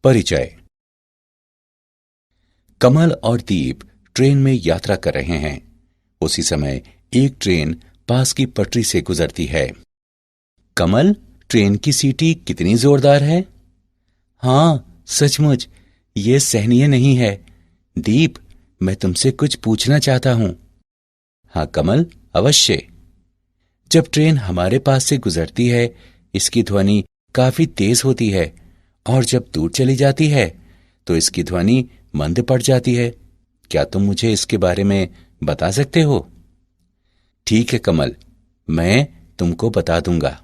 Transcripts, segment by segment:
परिचय। कमल और दीप ट्रेन में यात्रा कर रहे हैं। उसी समय एक ट्रेन पास की पटरी से गुजरती है। कमल, ट्रेन की सीटी कितनी जोरदार है। हाँ, सचमुच ये सहनीय नहीं है। दीप, मैं तुमसे कुछ पूछना चाहता हूं। हाँ कमल, अवश्य। जब ट्रेन हमारे पास से गुजरती है, इसकी ध्वनि काफी तेज होती है और जब दूर चली जाती है तो इसकी ध्वनि मंद पड़ जाती है। क्या तुम मुझे इसके बारे में बता सकते हो? ठीक है कमल, मैं तुमको बता दूंगा।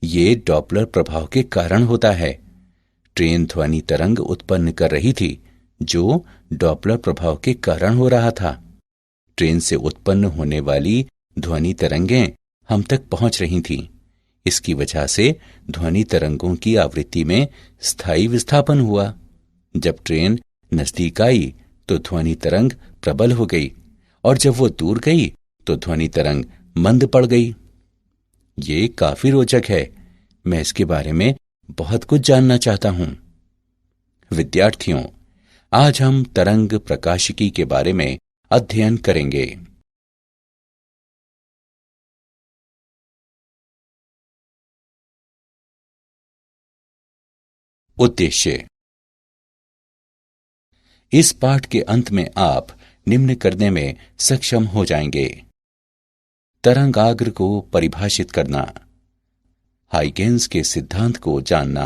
ये डॉपलर प्रभाव के कारण होता है। ट्रेन ध्वनि तरंग उत्पन्न कर रही थी जो डॉपलर प्रभाव के कारण हो रहा था। ट्रेन से उत्पन्न होने वाली ध्वनि तरंगें हम तक पहुंच रही थीं। इसकी वजह से ध्वनि तरंगों की आवृत्ति में स्थायी विस्थापन हुआ। जब ट्रेन नजदीक आई तो ध्वनि तरंग प्रबल हो गई और जब वो दूर गई तो ध्वनि तरंग मंद पड़ गई। ये काफी रोचक है। मैं इसके बारे में बहुत कुछ जानना चाहता हूं। विद्यार्थियों, आज हम तरंग प्रकाशिकी के बारे में अध्ययन करेंगे। उद्देश्य। इस पाठ के अंत में आप निम्न करने में सक्षम हो जाएंगे। तरंगाग्र को परिभाषित करना, हाइगेंस के सिद्धांत को जानना,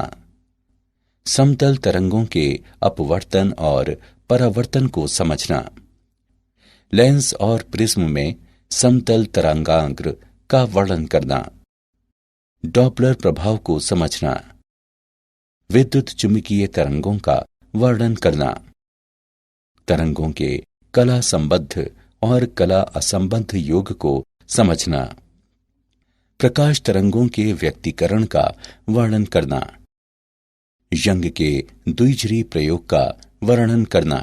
समतल तरंगों के अपवर्तन और परावर्तन को समझना, लेंस और प्रिज्म में समतल तरंगाग्र का वर्णन करना, डॉपलर प्रभाव को समझना, विद्युत चुंबकीय तरंगों का वर्णन करना, तरंगों के कला संबद्ध और कला असंबद्ध योग को समझना, प्रकाश तरंगों के व्यक्तीकरण का वर्णन करना, यंग के द्विध्रुवी प्रयोग का वर्णन करना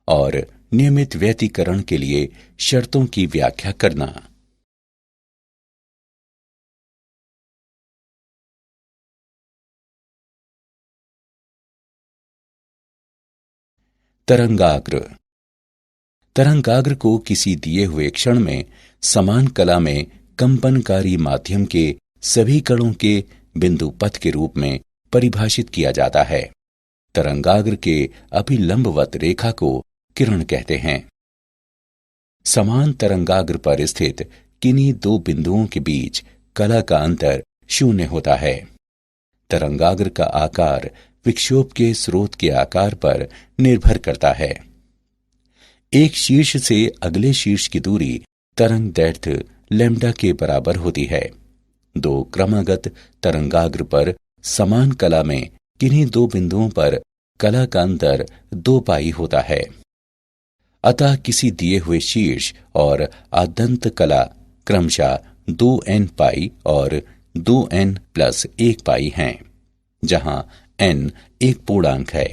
और नियमित व्यतिकरण के लिए शर्तों की व्याख्या करना। तरंगाग्र। तरंगाग्र को किसी दिए हुए क्षण में समान कला में कंपनकारी माध्यम के सभी कणों के बिंदु पथ के रूप में परिभाषित किया जाता है। तरंगाग्र के अभिलंबवत रेखा को किरण कहते हैं। समान तरंगाग्र पर स्थित किन्हीं दो बिंदुओं के बीच कला का अंतर शून्य होता है। तरंगाग्र का आकार विक्षोभ के स्रोत के आकार पर निर्भर करता है। एक शीर्ष से अगले शीर्ष की दूरी तरंग दैर्घ्य लैम्ब्डा के बराबर होती है। दो क्रमागत तरंगाग्र पर समान कला में किन्हीं दो बिंदुओं पर कला का अंतर 2 पाई होता है। अतः किसी दिए हुए शीर्ष और आद्यंत कला क्रमशः 2n पाई और 2n प्लस 1 पाई हैं, जहां n एक पूर्णांक है।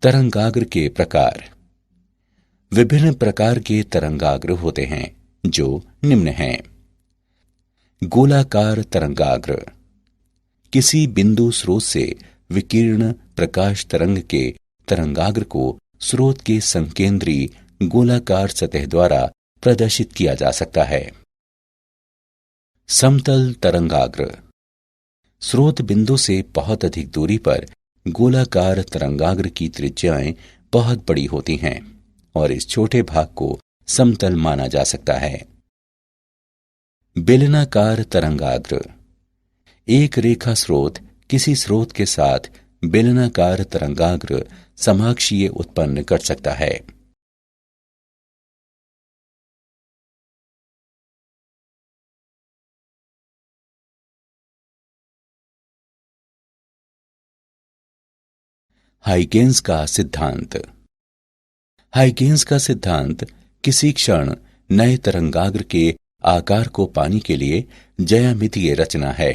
तरंगाग्र के प्रकार। विभिन्न प्रकार के तरंगाग्र होते हैं जो निम्न हैं। गोलाकार तरंगाग्र। किसी बिंदु स्रोत से विकीर्ण प्रकाश तरंग के तरंगाग्र को स्रोत के संकेंद्री गोलाकार सतह द्वारा प्रदर्शित किया जा सकता है। समतल तरंगाग्र। स्रोत बिंदु से बहुत अधिक दूरी पर गोलाकार तरंगाग्र की त्रिज्याएं बहुत बड़ी होती हैं और इस छोटे भाग को समतल माना जा सकता है। बेलनाकार तरंगाग्र। एक रेखा स्रोत किसी स्रोत के साथ बेलनाकार तरंगाग्र समाक्षीय उत्पन्न कर सकता है। हाइगेंस का सिद्धांत। हाइगेंस का सिद्धांत किसी क्षण नए तरंगाग्र के आकार को पाने के लिए ज्यामितीय रचना है।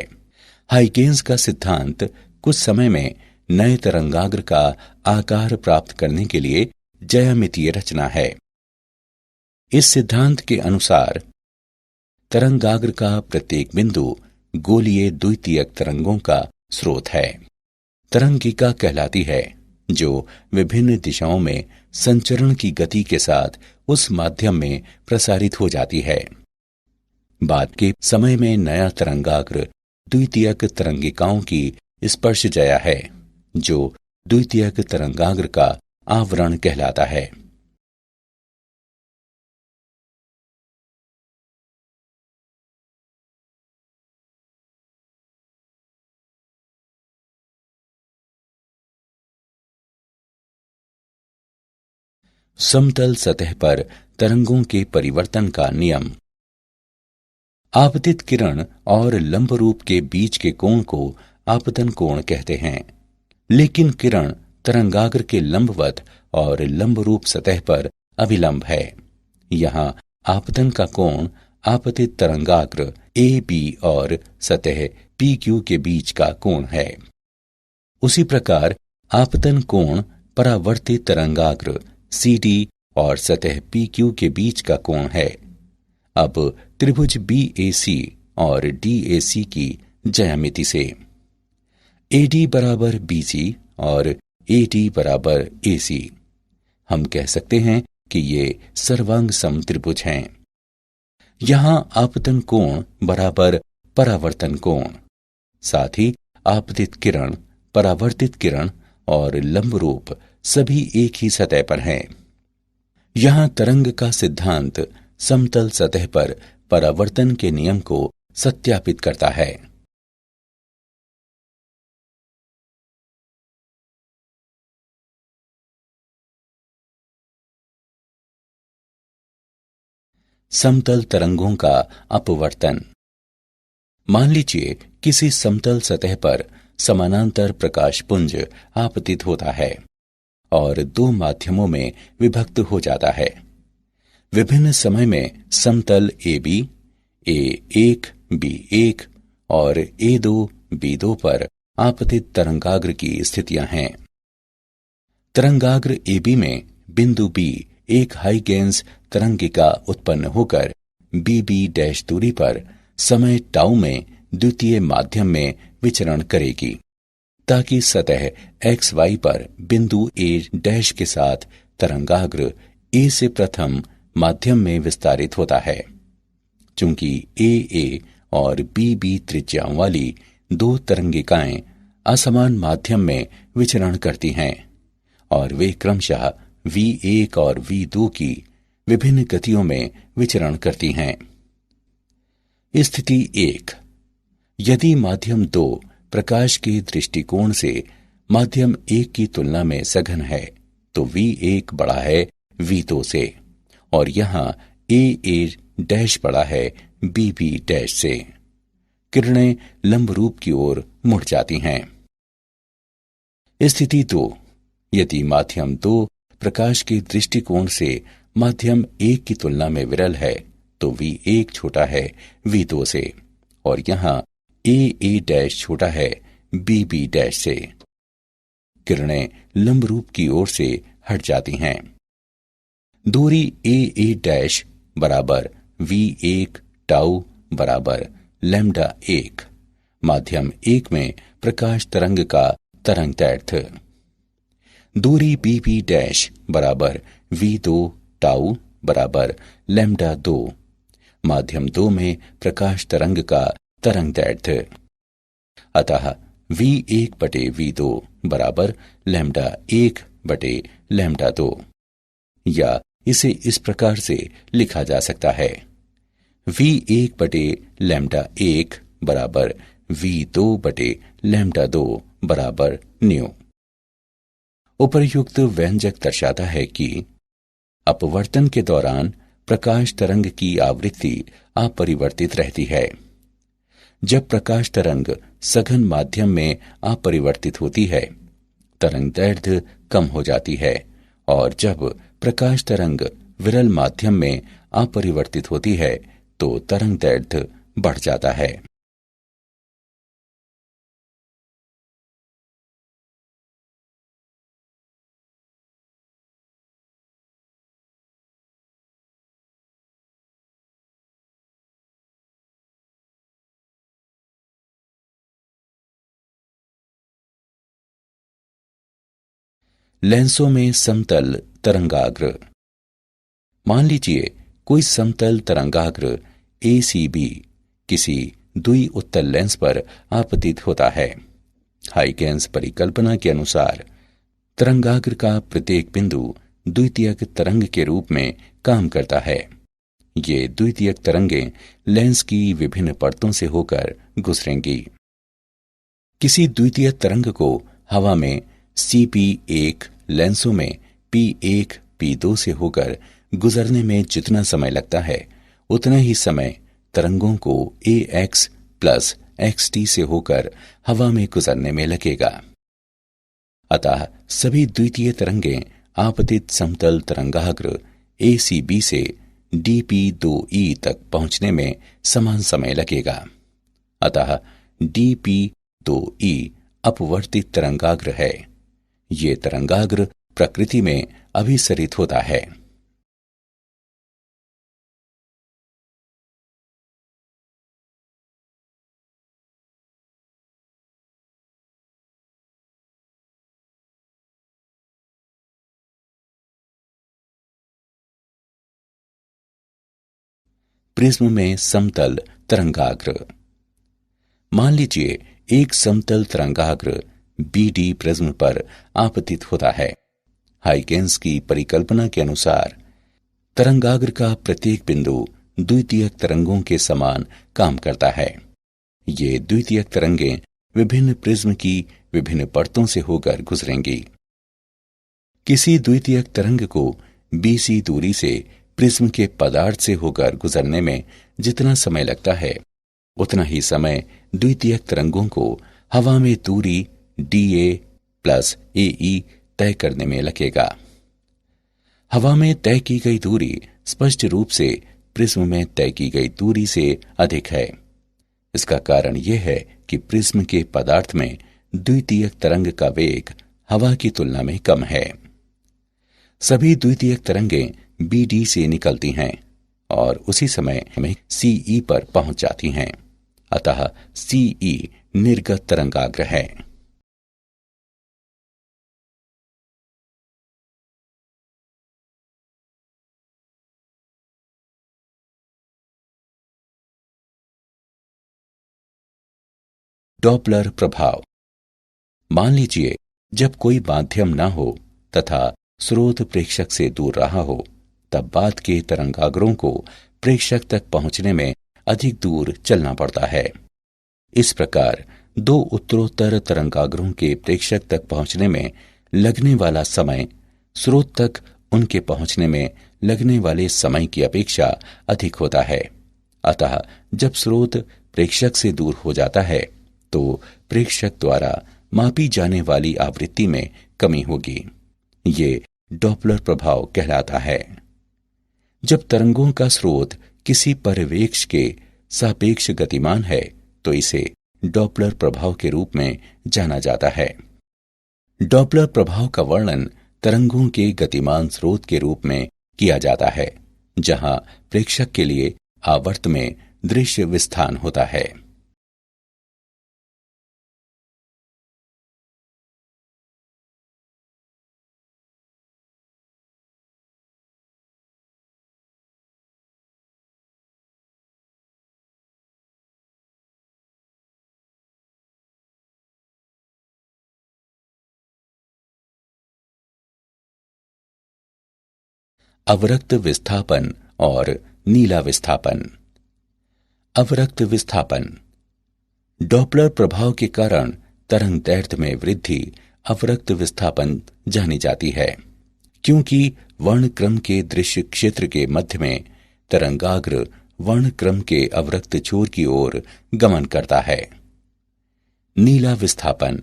हाइगेंस का सिद्धांत कुछ समय में नए तरंगाग्र का आकार प्राप्त करने के लिए ज्यामितीय रचना है। इस सिद्धांत के अनुसार तरंगाग्र का प्रत्येक बिंदु गोलीय द्वितीयक तरंगों का स्रोत है। तरंगिका कहलाती है जो विभिन्न दिशाओं में संचरण की गति के साथ उस माध्यम में प्रसारित हो जाती है। बाद के समय में नया तरंगाग्र द्वितीयक तरंगिकाओं की स्पर्शजया है जो द्वितीयक तरंगाग्र का आवरण कहलाता है। समतल सतह पर तरंगों के परिवर्तन का नियम। आपतित किरण और लंब रूप के बीच के कोण को आपतन कोण कहते हैं, लेकिन किरण तरंगाग्र के लंबवत और लंब रूप सतह पर अभिलंब है। यहाँ आपतन का कोण आपतित तरंगाग्र ए बी और सतह पी क्यू के बीच का कोण है। उसी प्रकार आपतन कोण परावर्तित तरंगाग्र सी डी और सतह पी क्यू के बीच का कोण है। अब त्रिभुज बी ए सी और डी ए सी की ज्यामिति से ए डी बराबर बी सी और ए डी बराबर ए सी हम कह सकते हैं कि ये सर्वांग सम त्रिभुज हैं। यहां आपतन कोण बराबर परावर्तन कोण, साथ ही आपतित किरण, परावर्तित किरण और लंब रूप सभी एक ही सतह पर हैं। यहां तरंग का सिद्धांत समतल सतह पर परावर्तन के नियम को सत्यापित करता है। समतल तरंगों का अपवर्तन। मान लीजिए किसी समतल सतह पर समानांतर प्रकाश पुंज आपतित होता है और दो माध्यमों में विभक्त हो जाता है। विभिन्न समय में समतल ए बी, ए1, बी1 और ए2, बी2 पर आपतित तरंगाग्र की स्थितियां हैं। तरंगाग्र ए बी में बिंदु बी एक हाइगेंस तरंगिका उत्पन्न होकर बी बी डैश दूरी पर समय टाउ में द्वितीय माध्यम में विचरण करेगी, ताकि सतह एक्स वाई पर बिंदु ए डैश के साथ तरंगाग्र ए से प्रथम माध्यम में विस्तारित होता है। चूंकि ए और बी त्रिज्याओं वाली दो तरंगिकाएं असमान माध्यम में विचरण करती हैं और वे क्रमशः V1 और V2 की विभिन्न गतियों में विचरण करती हैं। स्थिति 1, यदि माध्यम 2 प्रकाश के दृष्टिकोण से माध्यम 1 की तुलना में सघन है तो V1 बड़ा है V2 से और यहां ए डैश बड़ा है बी डैश से। किरणें लंब रूप की ओर मुड़ जाती हैं। स्थिति 2, यदि माध्यम 2 प्रकाश के दृष्टिकोण से माध्यम 1 की तुलना में विरल है तो V1 छोटा है V2 से और यहां ए डैश छोटा है बी डैश से। किरणें लंब रूप की ओर से हट जाती हैं। दूरी ए डैश बराबर V1 टाउ बराबर लैम्डा 1 माध्यम 1 में प्रकाश तरंग का तरंगदैर्घ्य। दूरी बी डैश बराबर V2 टाउ बराबर लैम्डा 2 माध्यम 2 में प्रकाश तरंग का तरंगदैर्घ्य। अतः V1 बटे V2 बराबर लैम्डा 1 बटे लैम्डा 2, या इसे इस प्रकार से लिखा जा सकता है V1 बटे लैम्डा 1 बराबर V2 बटे लैम्डा 2 बराबर न्यू। उपर्युक्त व्यंजक दर्शाता है कि अपवर्तन के दौरान प्रकाश तरंग की आवृत्ति अपरिवर्तित रहती है। जब प्रकाश तरंग सघन माध्यम में अपरिवर्तित होती है, तरंगदैर्घ्य कम हो जाती है और जब प्रकाश तरंग विरल माध्यम में अपरिवर्तित होती है तो तरंगदैर्घ्य बढ़ जाता है। लेंसों में समतल तरंगाग्र। मान लीजिए कोई समतल तरंगाग्र ACB किसी द्वि उत्तल लेंस पर आपतित होता है। हाइगेंस परिकल्पना के अनुसार तरंगाग्र का प्रत्येक बिंदु द्वितीयक तरंग के रूप में काम करता है। ये द्वितीयक तरंगें लेंस की विभिन्न परतों से होकर गुजरेंगी। किसी द्वितीय तरंग को हवा में CP1 लेंसों में P1 P2 से होकर गुजरने में जितना समय लगता है उतना ही समय तरंगों को AX प्लस XT से होकर हवा में गुजरने में लगेगा। अतः सभी द्वितीय तरंगें आपतित समतल तरंगाग्र ACB से DP2E तक पहुंचने में समान समय लगेगा। अतः DP2E अपवर्तित तरंगाग्र है। ये तरंगाग्र प्रकृति में अभिसरित होता है। प्रिज्म में समतल तरंगाग्र। मान लीजिए एक समतल तरंगाग्र BD प्रिज्म पर आपतित होता है। हाइगेंस की परिकल्पना के अनुसार तरंगाग्र का प्रत्येक बिंदु द्वितीयक तरंगों के समान काम करता है। ये द्वितीयक तरंगें विभिन्न प्रिज्म की विभिन्न परतों से होकर गुजरेंगी। किसी द्वितीयक तरंग को BC दूरी से प्रिज्म के पदार्थ से होकर गुजरने में जितना समय लगता है उतना ही समय द्वितीयक तरंगों को हवा में दूरी DA प्लस AE तय करने में लगेगा। हवा में तय की गई दूरी स्पष्ट रूप से प्रिज्म में तय की गई दूरी से अधिक है। इसका कारण यह है कि प्रिज्म के पदार्थ में द्वितीयक तरंग का वेग हवा की तुलना में कम है। सभी द्वितीयक तरंगें BD से निकलती हैं और उसी समय हमें CE पर पहुंच जाती हैं। अतः CE निर्गत तरंगाग्र है। डॉपलर प्रभाव। मान लीजिए जब कोई माध्यम न हो तथा स्रोत प्रेक्षक से दूर रहा हो तब बाद के तरंगाग्रों को प्रेक्षक तक पहुंचने में अधिक दूर चलना पड़ता है। इस प्रकार दो उत्तरोत्तर तरंगाग्रों के प्रेक्षक तक पहुंचने में लगने वाला समय स्रोत तक उनके पहुंचने में लगने वाले समय की अपेक्षा अधिक होता है। अतः जब स्रोत प्रेक्षक से दूर हो जाता है तो प्रेक्षक द्वारा मापी जाने वाली आवृत्ति में कमी होगी। ये डॉपलर प्रभाव कहलाता है। जब तरंगों का स्रोत किसी परिवेश के सापेक्ष गतिमान है तो इसे डॉपलर प्रभाव के रूप में जाना जाता है। डॉपलर प्रभाव का वर्णन तरंगों के गतिमान स्रोत के रूप में किया जाता है जहां प्रेक्षक के लिए आवर्त में दृश्य विस्थान होता है। अवरक्त विस्थापन और नीला विस्थापन। अवरक्त विस्थापन। डॉपलर प्रभाव के कारण तरंग दैर्ध्य में वृद्धि अवरक्त विस्थापन जानी जाती है, क्योंकि वर्णक्रम के दृश्य क्षेत्र के मध्य में तरंगाग्र वर्णक्रम के अवरक्त छोर की ओर गमन करता है। नीला विस्थापन।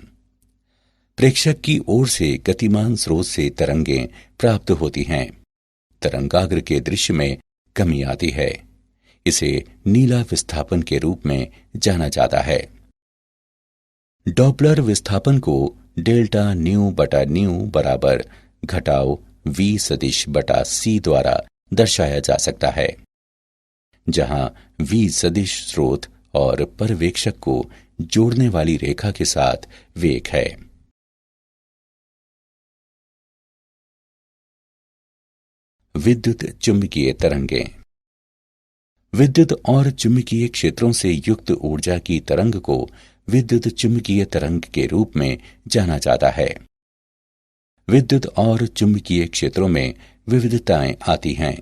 प्रेक्षक की ओर से गतिमान स्रोत से तरंगें प्राप्त होती हैं। तरंगाग्र के दृश्य में कमी आती है। इसे नीला विस्थापन के रूप में जाना जाता है। डॉपलर विस्थापन को डेल्टा न्यू बटा न्यू बराबर घटाव V सदिश बटा C द्वारा दर्शाया जा सकता है, जहां V सदिश स्रोत और पर्यवेक्षक को जोड़ने वाली रेखा के साथ वेग है। विद्युत चुंबकीय तरंगें। विद्युत और चुंबकीय क्षेत्रों से युक्त ऊर्जा की तरंग को विद्युत चुंबकीय तरंग के रूप में जाना जाता है। विद्युत और चुंबकीय क्षेत्रों में विविधताएं आती हैं।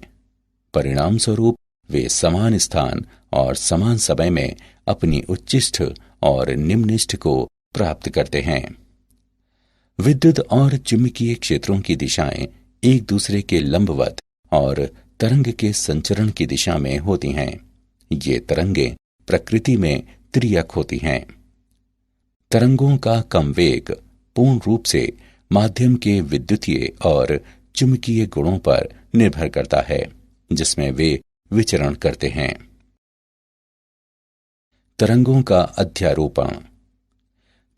परिणाम स्वरूप वे समान स्थान और समान समय में अपनी उच्चिष्ठ और निम्निष्ठ को प्राप्त करते हैं। विद्युत और चुंबकीय क्षेत्रों की दिशाएं एक दूसरे के लंबवत और तरंग के संचरण की दिशा में होती हैं। ये तरंगें प्रकृति में त्रियक होती हैं। तरंगों का कम वेग पूर्ण रूप से माध्यम के विद्युतीय और चुंबकीय गुणों पर निर्भर करता है जिसमें वे विचरण करते हैं। तरंगों का अध्यारोपण।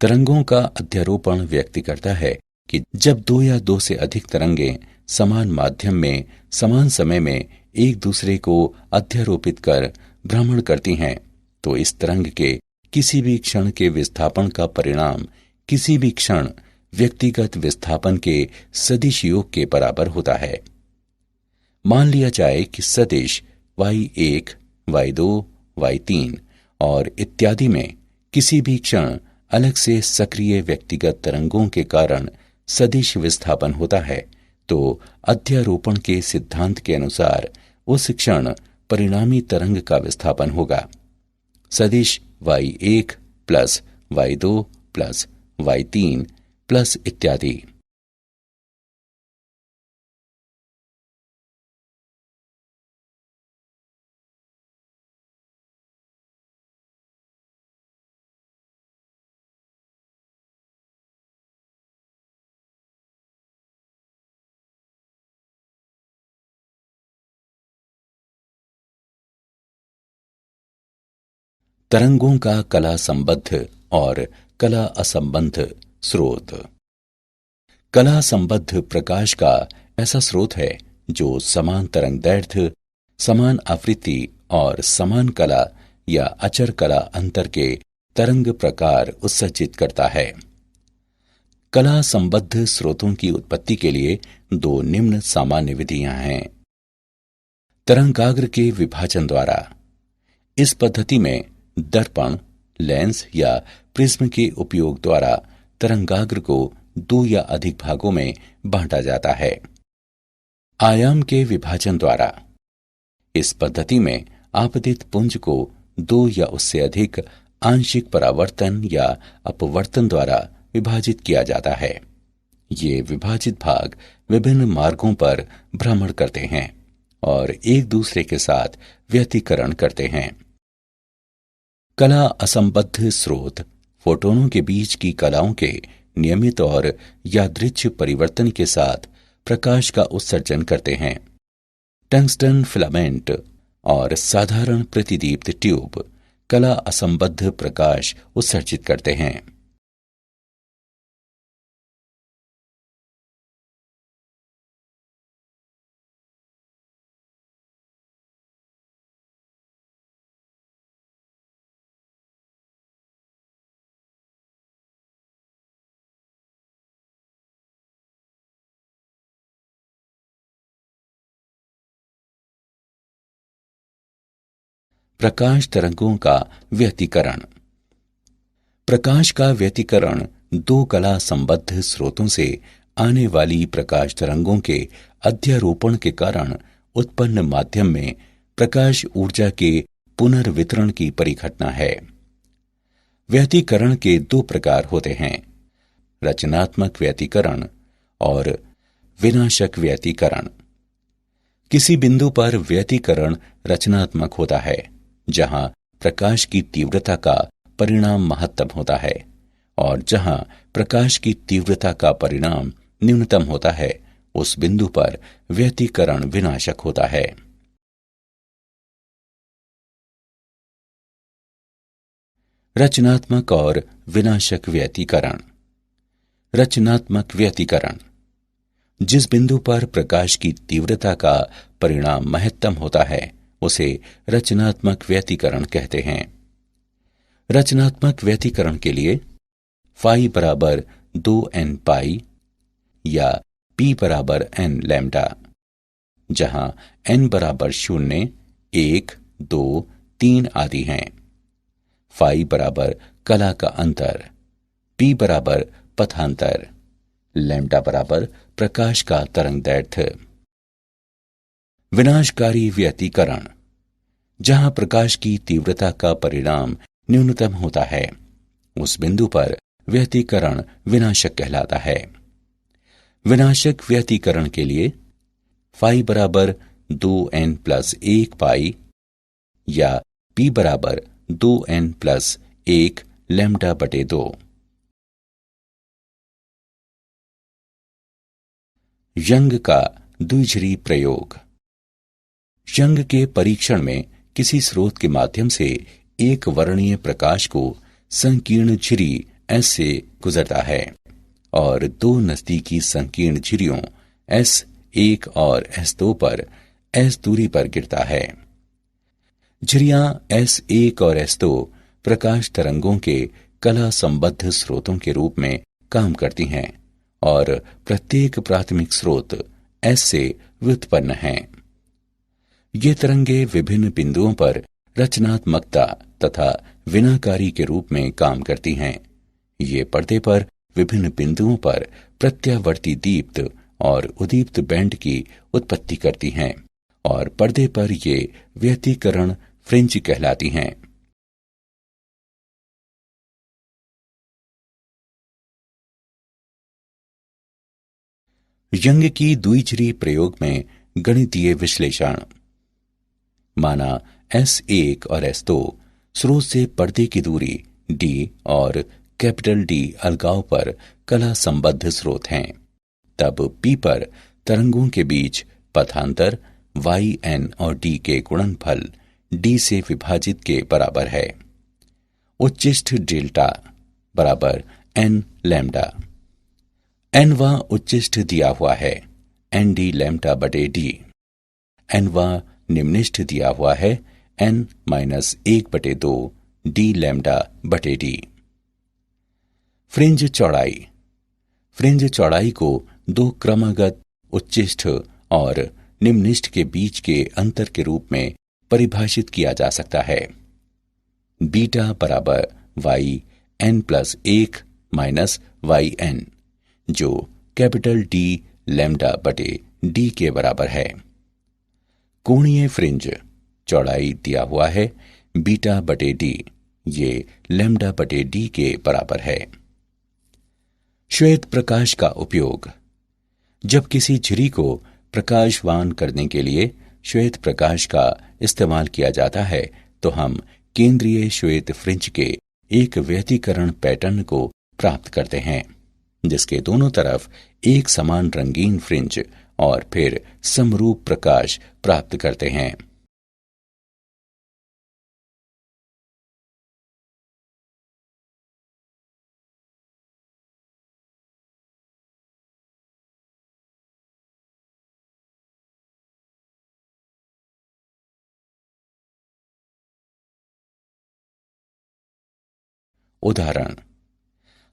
तरंगों का अध्यारोपण व्यक्त करता है कि जब दो या दो से अधिक तरंगें समान माध्यम में समान समय में एक दूसरे को अध्यारोपित कर भ्रमण करती हैं तो इस तरंग के किसी भी क्षण के विस्थापन का परिणाम किसी भी क्षण व्यक्तिगत विस्थापन के सदिश योग के बराबर होता है। मान लिया जाए कि सदिश y1, y2, y3 और इत्यादि में किसी भी क्षण अलग से सक्रिय व्यक्तिगत तरंगों के कारण सदिश विस्थापन होता है तो अध्यारोपण के सिद्धांत के अनुसार उस क्षण परिणामी तरंग का विस्थापन होगा। सदिश y1 plus y2 plus y3 plus इत्यादि। तरंगों का कला संबद्ध और कला असंबद्ध स्रोत। कला संबद्ध प्रकाश का ऐसा स्रोत है जो समान तरंगदैर्घ्य, समान आवृत्ति और समान कला या अचर कला अंतर के तरंग प्रकार उत्सर्जित करता है। कला संबद्ध स्रोतों की उत्पत्ति के लिए दो निम्न सामान्य विधियां हैं। तरंगाग्र के विभाजन द्वारा। इस पद्धति में दर्पण, लेंस या प्रिज्म के उपयोग द्वारा तरंगाग्र को दो या अधिक भागों में बांटा जाता है। आयाम के विभाजन द्वारा। इस पद्धति में आपतित पुंज को दो या उससे अधिक आंशिक परावर्तन या अपवर्तन द्वारा विभाजित किया जाता है। ये विभाजित भाग विभिन्न मार्गों पर भ्रमण करते हैं और एक दूसरे के साथ व्यतिकरण करते हैं। कला असंबद्ध स्रोत फोटोनों के बीच की कलाओं के नियमित और यादृच्छ परिवर्तन के साथ प्रकाश का उत्सर्जन करते हैं। टंगस्टन फिलामेंट और साधारण प्रतिदीप्त ट्यूब कला असंबद्ध प्रकाश उत्सर्जित करते हैं। प्रकाश तरंगों का व्यतिकरण। प्रकाश का व्यतिकरण दो कला संबद्ध स्रोतों से आने वाली प्रकाश तरंगों के अध्यारोपण के कारण उत्पन्न माध्यम में प्रकाश ऊर्जा के पुनर्वितरण की परिघटना है। व्यतिकरण के दो प्रकार होते हैं, रचनात्मक व्यतिकरण और विनाशक व्यतिकरण। किसी बिंदु पर व्यतिकरण रचनात्मक होता है जहां प्रकाश की तीव्रता का परिणाम महत्तम होता है और जहां प्रकाश की तीव्रता का परिणाम न्यूनतम होता है उस बिंदु पर व्यतिकरण विनाशक होता है। रचनात्मक और विनाशक व्यतिकरण। रचनात्मक व्यतिकरण जिस बिंदु पर प्रकाश की तीव्रता का परिणाम महत्तम होता है उसे रचनात्मक व्यतिकरण कहते हैं। रचनात्मक व्यतिकरण के लिए फाई बराबर 2n पाई या p बराबर n लैम्डा, जहां n बराबर 0, 1, 2, 3 आदि हैं। फाई बराबर कला का अंतर, p बराबर पथांतर, लैम्डा बराबर प्रकाश का तरंगदैर्घ्य। विनाशकारी व्यतिकरण, जहां प्रकाश की तीव्रता का परिणाम न्यूनतम होता है, उस बिंदु पर व्यतिकरण विनाशक कहलाता है। विनाशक व्यतिकरण के लिए फाई बराबर 2n+1 पाई या p बराबर 2n+1 λ/2। यंग का द्विझिरी प्रयोग। यंग के परीक्षण में किसी स्रोत के माध्यम से एक वर्णीय प्रकाश को संकीर्ण झिरी S से गुजरता है और दो नजदीकी संकीर्ण झिरियों S1 और S2 पर S दूरी पर गिरता है। झिरियां S1 और S2 प्रकाश तरंगों के कला संबद्ध स्रोतों के रूप में काम करती हैं और प्रत्येक प्राथमिक स्रोत S से व्युत्पन्न हैं। ये तरंगे विभिन्न बिंदुओं पर रचनात्मकता तथा विनाकारी के रूप में काम करती हैं। ये पर्दे पर विभिन्न बिंदुओं पर प्रत्यावर्ती दीप्त और उदीप्त बैंड की उत्पत्ति करती हैं और पर्दे पर ये व्यतिकरण फ्रिंज कहलाती हैं। यंग की द्विझिरी प्रयोग में गणितीय विश्लेषण। माना S1 और S2 स्रोत से पर्दे की दूरी d और कैपिटल D अलगाव पर कला संबद्ध स्रोत हैं। तब P पर तरंगों के बीच पथांतर y, n और d के गुणनफल d से विभाजित के बराबर है। उच्चिष्ठ डेल्टा बराबर n लैम्डा। nवां उच्चिष्ठ दिया हुआ है nd λ/d। nवां निम्निष्ठ दिया हुआ है n-1/2 d λ/d। फ्रिंज चौड़ाई। फ्रिंज चौड़ाई को दो क्रमागत उच्चिष्ठ और निम्निष्ठ के बीच के अंतर के रूप में परिभाषित किया जा सकता है। बीटा बराबर yn+1 yn, जो कैपिटल D λ/d के बराबर है। कोणीय फ्रिंज चौड़ाई दिया हुआ है β/d, ये λ/d के बराबर है। श्वेत प्रकाश का उपयोग। जब किसी झिरी को प्रकाशवान करने के लिए श्वेत प्रकाश का इस्तेमाल किया जाता है तो हम केंद्रीय श्वेत फ्रिंज के एक व्यतिकरण पैटर्न को प्राप्त करते हैं, जिसके दोनों तरफ एक समान रंगीन फ्रिंज और फिर समरूप प्रकाश प्राप्त करते हैं। उदाहरण।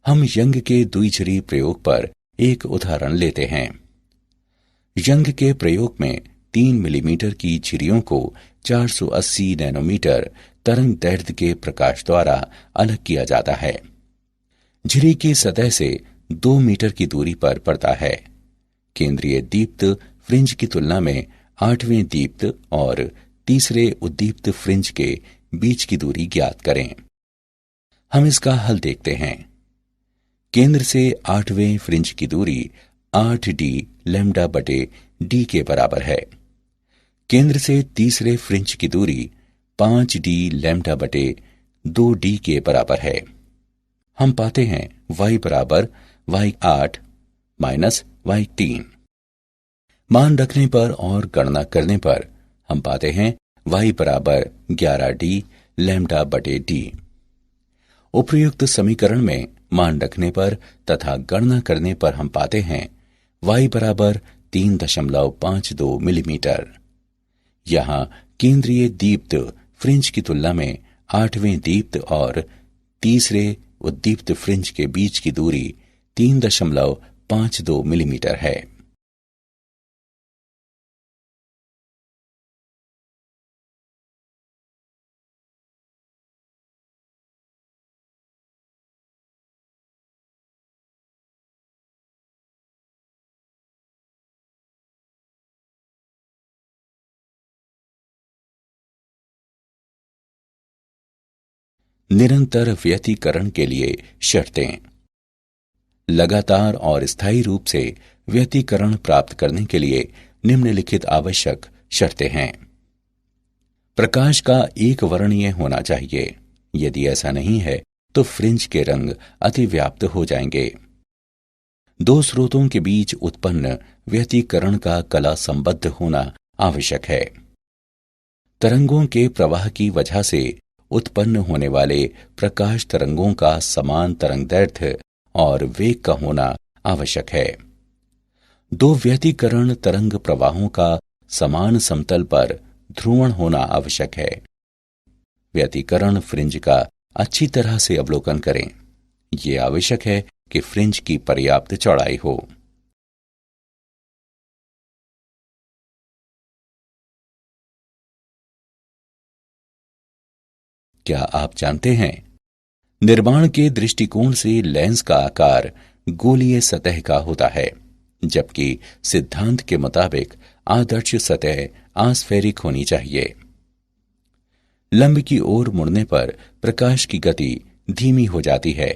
हम यंग के द्विझिरी प्रयोग पर एक उदाहरण लेते हैं। यंग के प्रयोग में 3 मिलीमीटर की झिरियों को 480 नैनोमीटर तरंग दैर्ध्य के प्रकाश द्वारा अलग किया जाता है। झिरी की सतह से 2 मीटर की दूरी पर पड़ता है। केंद्रीय दीप्त फ्रिंज की तुलना में 8वें दीप्त और तीसरे उद्दीप्त फ्रिंज के बीच की दूरी ज्ञात करें। हम इसका हल देखते हैं। केंद्र से 8वें फ्रिंज की दूरी 8d λ/d के बराबर है। केंद्र से तीसरे फ्रिंज की दूरी 5d λ/2d के बराबर है। हम पाते हैं y बराबर y8 y3। मान रखने पर और गणना करने पर हम पाते हैं y बराबर 11d λ/d। उपर्युक्त समीकरण में मान रखने पर तथा गणना करने पर हम पाते हैं y बराबर 3.52 मिलीमीटर। यहाँ केंद्रीय दीप्त फ्रिंज की तुलना में 8वें दीप्त और तीसरे उद्दीप्त फ्रिंज के बीच की दूरी 3.52 मिलीमीटर है। निरंतर व्यतिकरण के लिए शर्तें। लगातार और स्थायी रूप से व्यतिकरण प्राप्त करने के लिए निम्नलिखित आवश्यक शर्तें हैं। प्रकाश का एक वर्णीय होना चाहिए। यदि ऐसा नहीं है तो फ्रिंज के रंग अतिव्याप्त हो जाएंगे। दो स्रोतों के बीच उत्पन्न व्यतिकरण का कला संबद्ध होना आवश्यक है। तरंगों के प्रवाह की वजह से उत्पन्न होने वाले प्रकाश तरंगों का समान तरंगदैर्घ्य और वेग का होना आवश्यक है। दो व्यतिकरण तरंग प्रवाहों का समान समतल पर ध्रुवण होना आवश्यक है। व्यतिकरण फ्रिंज का अच्छी तरह से अवलोकन करें। यह आवश्यक है कि फ्रिंज की पर्याप्त चौड़ाई हो। क्या आप जानते हैं, निर्माण के दृष्टिकोण से लेंस का आकार गोलीय सतह का होता है, जबकि सिद्धांत के मुताबिक आदर्श सतह आस्फेरिक होनी चाहिए। लंब की ओर मुड़ने पर प्रकाश की गति धीमी हो जाती है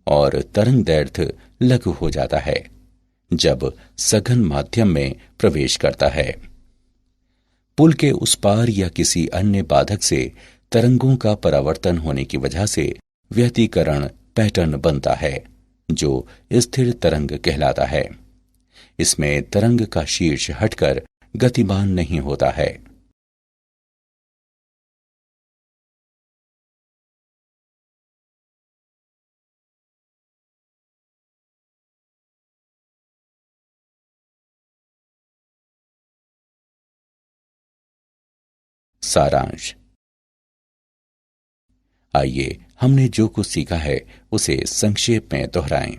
और तरंगदैर्घ्य लघु हो जाता है जब सघन माध्यम में प्रवेश करता है। पुल के उस पार या किसी अन्य बाधक से तरंगों का परावर्तन होने की वजह से व्यतिकरण पैटर्न बनता है जो स्थिर तरंग कहलाता है। इसमें तरंग का शीर्ष हटकर गतिमान नहीं होता है। सारांश। आइए हमने जो कुछ सीखा है उसे संक्षेप में दोहराएं।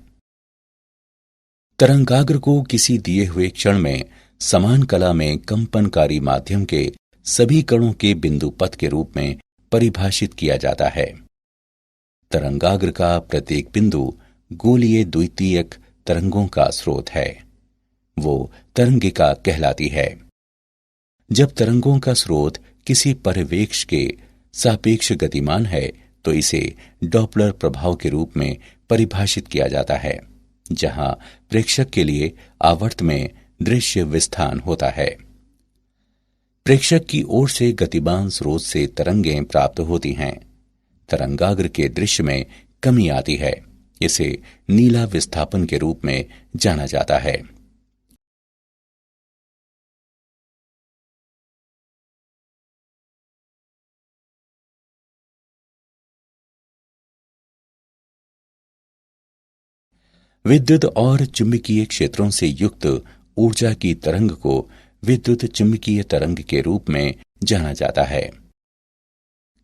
तरंगाग्र को किसी दिए हुए क्षण में समान कला में कंपनकारी माध्यम के सभी कणों के बिंदु पथ के रूप में परिभाषित किया जाता है। तरंगाग्र का प्रत्येक बिंदु गोलीय द्वितीयक तरंगों का स्रोत है। वो तरंगिका कहलाती है। जब तरंगों का स्रोत किसी परिवेश के सापेक्ष गतिमान है तो इसे डॉपलर प्रभाव के रूप में परिभाषित किया जाता है, जहां प्रेक्षक के लिए आवर्त में दृश्य विस्थान होता है। प्रेक्षक की ओर से गतिमान स्रोत से तरंगें प्राप्त होती हैं। तरंगाग्र के दृश्य में कमी आती है। इसे नीला विस्थापन के रूप में जाना जाता है। विद्युत और चुंबकीय क्षेत्रों से युक्त ऊर्जा की तरंग को विद्युत चुंबकीय तरंग के रूप में जाना जाता है।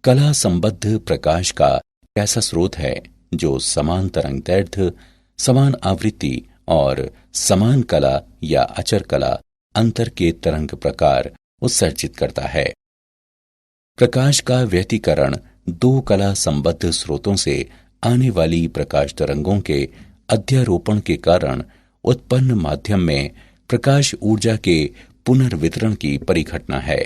कला संबद्ध प्रकाश का ऐसा स्रोत है जो समान तरंगदैर्घ्य, समान आवृत्ति और समान कला या अचर कला अंतर के तरंग प्रकार उत्सर्जित करता है। प्रकाश का व्यतिकरण दो कला संबद्ध स्रोतों से आने वाली प्रकाश तरंगों के अध्यारोपण के कारण उत्पन्न माध्यम में प्रकाश ऊर्जा के पुनर्वितरण की परिघटना है।